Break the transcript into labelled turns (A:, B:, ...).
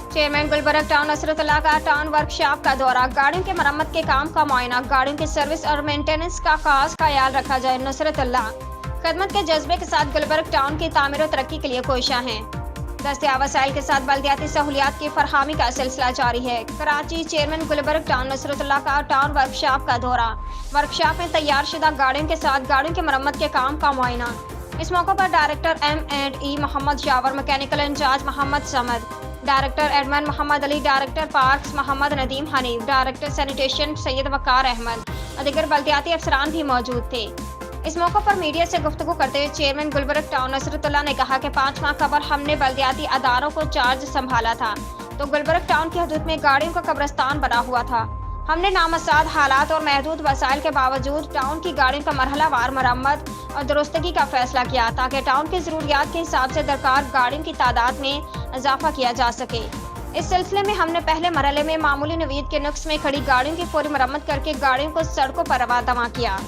A: Chairman Gulberg town Nasrullah का town workshop का दौरा। गाड़ियों के मरम्मत के काम का मुआयना। गाड़ियों की सर्विस और मेंटेनेंस का खास ख्याल रखा जाए। नसरुल्लाह खदमत के जज्बे के साथ गुलबर्ग टाउन की तामीर और तरक्की के लिए कोशिशां हैं। दस्तयाब वसाइल के साथ बल्दियाती सहूलियात की फरहमी का सिलसिला जारी है। कराची। चेयरमैन गुलबर्ग टाउन नसरुल्लाह का टाउन वर्कशॉप का दौरा। वर्कशॉप में तैयार शुदा गाड़ियों के साथ गाड़ियों की मरम्मत के काम का मुआयना। इस मौके पर director M&E Mohammad Jawar, mechanical incharge Mohammad Samad, director admin Mohammad Ali, director parks Mohammad Nadeem Hanif, director sanitation Syed Waqar Ahmed और दीगर बल्दियाती अफसरान भी मौजूद थे। इस मौके पर मीडिया से गुफ्तगू करते हुए चेयरमैन गुलबर्ग टाउन नसरुल्लाह ने कहा कि 5 माह कबल हमने बल्दियाती अदारों को चार्ज संभाला था तो गुलबर्ग टाउन की हदूद में गाड़ियों का कब्रिस्तान बना हुआ था। हमने नामसाद हालात और महदूद वसाइल के बावजूद टाउन की गाड़ियों का मरहलावार मरम्मत और दुरुस्तगी का फैसला किया ताकि टाउन की ज़रूरियात के हिसाब से दरकार गाड़ियों की तादाद में इजाफा किया जा सके। इस सिलसिले में हमने पहले मरहले में मामूली नवीद के नुक्स में खड़ी गाड़ियों की पूरी मरम्मत करके गाड़ियों को सड़कों पर रवाना किया।